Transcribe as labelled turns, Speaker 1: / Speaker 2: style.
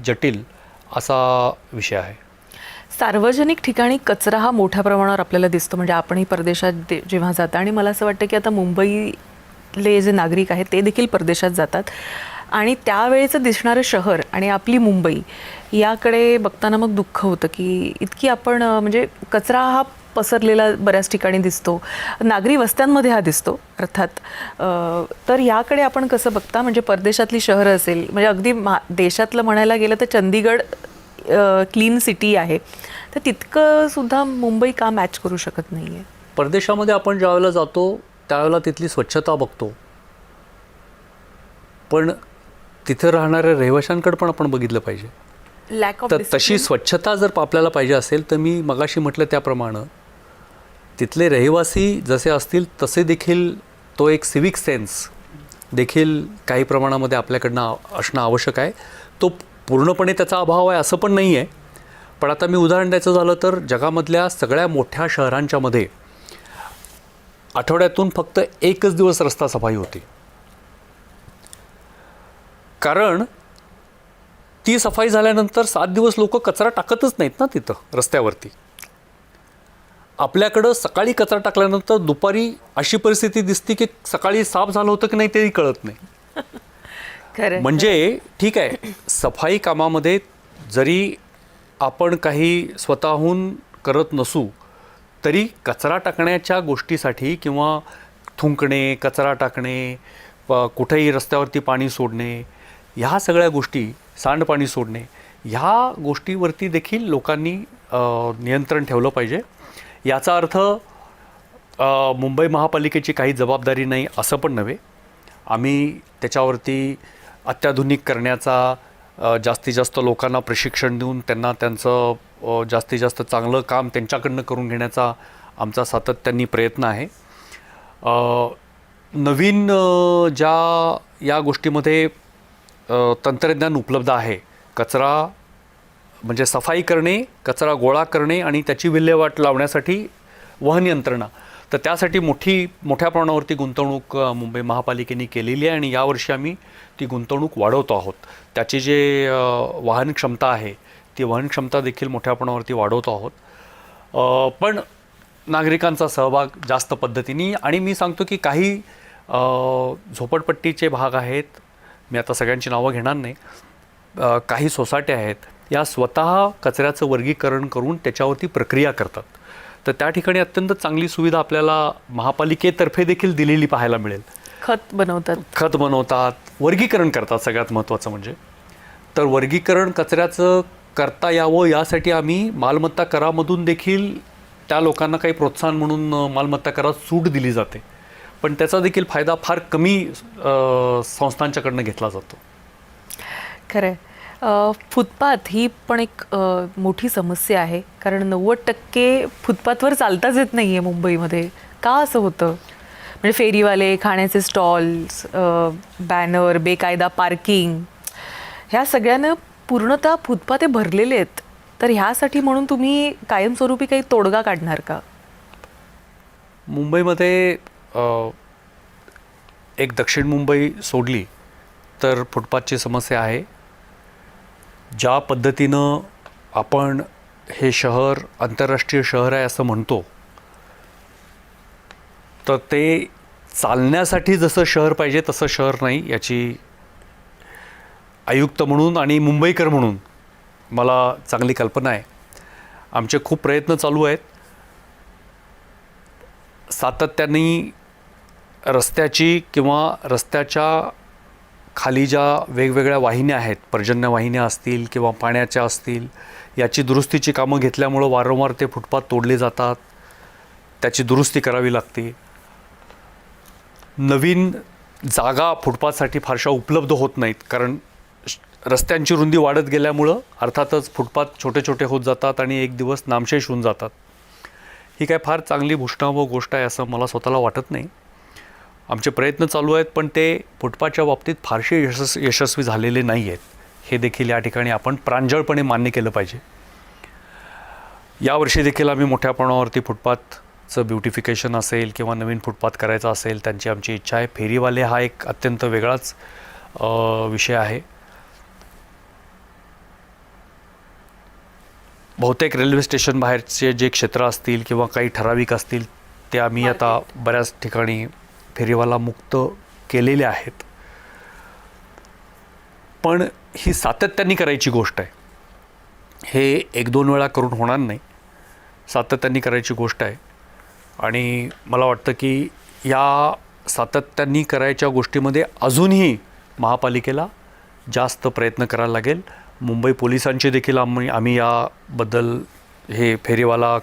Speaker 1: जटिल असा विषय आहे.
Speaker 2: सार्वजनिक ठिकाणी कचरा हा मोठ्या प्रमाणावर आपल्याला दिसतो. म्हणजे आपणही परदेशात जेव्हा जाता, आणि मला असं वाटतं की आता मुंबईले जे नागरिक आहेत ते देखील परदेशात जातात, आणि त्यावेळेचं दिसणारं शहर आणि आपली मुंबई याकडे बघताना मग दुःख होतं की इतकी आपण म्हणजे कचरा हा पसरलेला बऱ्याच ठिकाणी दिसतो, नागरी वस्त्यांमध्ये हा दिसतो अर्थात. तर याकडे आपण कसं बघता? म्हणजे परदेशातली शहरं असेल, म्हणजे अगदी देशातलं म्हणायला गेलं तर चंदीगड क्लीन सिटी आहे, तर तितकं सुद्धा मुंबई का मॅच करू शकत नाही आहे?
Speaker 1: परदेशामध्ये आपण ज्यावेळेला जातो त्यावेळेला तिथली स्वच्छता बघतो, पण तिथे राहणाऱ्या रहिवाशांकडे पण आपण बघितलं पाहिजे.
Speaker 2: लॅक ऑफ
Speaker 1: तर तशी स्वच्छता जर आपल्याला पाहिजे असेल तर मी मगाशी म्हटलं त्याप्रमाणे तिथले रहिवासी जसे असतील तसे देखील तो एक सिविक सेन्स देखील काही प्रमाणामध्ये आपल्याकडनं असणं आवश्यक आहे. तो पूर्णपणे त्याचा अभाव आहे असं पण नाही आहे. पण आता मी उदाहरण द्यायचं झालं तर जगामधल्या सगळ्या मोठ्या शहरांच्या मध्ये आठवड्यातून फक्त एकच दिवस रस्ता सफाई होती, कारण ती सफाई झाल्यानंतर 7 दिवस लोक कचरा टाकतच नाहीत ना तिथं रस्त्यावरती. आपल्याकडं सकाळी कचरा टाकल्यानंतर दुपारी अशी परिस्थिती दिसते की सकाळी साफ झालं होतं की नाही तेही कळत नाही. म्हणजे ठीक आहे, सफाई कामामध्ये जरी आपण काही स्वतःहून करत नसू तरी कचरा टाकण्याच्या गोष्टीसाठी किंवा थुंकणे, कचरा टाकणे, कुठेही रस्त्यावरती पाणी सोडणे, ह्या सगळ्या गोष्टी, सांडपाणी सोडणे, ह्या गोष्टीवरती देखील लोकांनी नियंत्रण ठेवलं पाहिजे. याचा अर्थ मुंबई महापालिकेची काही जबाबदारी नाही असं पण नव्हे. आम्ही त्याच्यावरती अत्याधुनिक करण्याचा, जास्तीत जास्त लोकांना प्रशिक्षण देऊन त्यांना त्यांचं जास्तीत जास्त चांगलं काम त्यांच्याकडनं करून घेण्याचा आमचा सातत्याने प्रयत्न आहे. नवीन ज्या या गोष्टीमध्ये तंत्रज्ञान उपलब्ध आहे, कचरा म्हणजे सफाई करणे, कचरा गोळा करणे आणि त्याची विल्हेवाट लावण्यासाठी वहन यंत्रणा, तर त्यासाठी मोठ्या प्रमाणावरती गुंतवणूक मुंबई महापालिकेने केलेली आहे आणि यावर्षी आम्ही ती गुंतवणूक वाढवतो आहोत. त्याची जे वाहन क्षमता आहे ती वाहन क्षमता देखील मोठ्या प्रमाणावरती वाढवतो आहोत. पण नागरिकांचा सहभाग जास्त पद्धतीने, आणि मी सांगतो की काही झोपडपट्टीचे भाग आहेत, मी आता सगळ्यांची नावं घेणार नाही, काही सोसायट्या आहेत, या स्वतः कचऱ्याचं वर्गीकरण करून त्याच्यावरती प्रक्रिया करतात. तर त्या ठिकाणी अत्यंत चांगली सुविधा आपल्याला महापालिकेतर्फे देखील दिलेली पाहायला मिळेल. खत बनवतात, वर्गीकरण करतात. सगळ्यात महत्त्वाचं म्हणजे तर वर्गीकरण कचऱ्याचं करता यावं यासाठी आम्ही मालमत्ता करामधून देखील त्या लोकांना काही प्रोत्साहन म्हणून मालमत्ता करात सूट दिली जाते, पण त्याचा देखील फायदा फार कमी संस्थांच्याकडनं घेतला जातो.
Speaker 2: खरं आहे. फुटपाथ ही पण एक मोठी समस्या आहे, कारण 90% फुटपाथवर चालताच येत नाही आहे मुंबईमध्ये. का असं होतं? म्हणजे फेरीवाले, खाण्याचे स्टॉल्स, बॅनर, बेकायदा पार्किंग, ह्या सगळ्यानं पूर्णतः फुटपाथे भरलेले आहेत. तर ह्यासाठी म्हणून तुम्ही कायमस्वरूपी काही तोडगा काढणार का?
Speaker 1: मुंबईमध्ये एक दक्षिण मुंबई सोडली तर फुटपाथची समस्या आहे. ज्या पद्धतीनं आपण हे शहर आंतरराष्ट्रीय शहर आहे असं म्हणतो, तर ते चालण्यासाठी जसं शहर पाहिजे तसं शहर नाही, याची आयुक्त म्हणून आणि मुंबईकर म्हणून मला चांगली कल्पना आहे. आमचे खूप प्रयत्न चालू आहेत. सातत्याने रस्त्याची किंवा रस्त्याच्या खाली ज्या वेगवेगळ्या वाहिन्या आहेत, पर्जन्य वाहिन्या असतील किंवा पाण्याच्या असतील, याची दुरुस्तीची कामं घेतल्यामुळं वारंवार ते फुटपाथ तोडले जातात. त्याची दुरुस्ती करावी लागते. नवीन जागा फुटपाथसाठी फारशा उपलब्ध होत नाहीत, कारण रस्त्यांची रुंदी वाढत गेल्यामुळं अर्थातच फुटपाथ छोटे छोटे होत जातात आणि एक दिवस नामशेष होऊन जातात. ही काय फार चांगली भूषणावह गोष्ट आहे असं मला स्वतःला वाटत नाही. आमचे प्रयत्न चालू आहेत, पण ते फुटपाथच्या बाबतीत फारसे यशस्वी झालेले नाही आहेत. हे देखील या ठिकाणी आपण प्रांजळपणे मान्य केलं पाहिजे. यावर्षी देखील आम्ही मोठ्या प्रमाणावरती फुटपाथचं ब्युटिफिकेशन असेल किंवा नवीन फुटपाथ करायचा असेल त्यांची आमची इच्छा आहे. फेरीवाले हा एक अत्यंत वेगळाच विषय आहे. बहुतेक रेल्वे स्टेशन बाहेरचे जे क्षेत्र असतील किंवा काही ठराविक असतील ते आम्ही आता बऱ्याच ठिकाणी फेरीवाला मुक्त केलेले आहेत. पण ही सातत्याने करायची गोष्ट आहे. हे 1-2 वेळा करून होणार नाही, सातत्याने करायची गोष्ट आहे. आणि मला वाटतं की या सातत्याने करायच्या गोष्टीमध्ये अजूनही महापालिकेला जास्त प्रयत्न करायला लागेल. मुंबई पोलिसांची देखील आम्ही याबद्दल हे फेरीवाला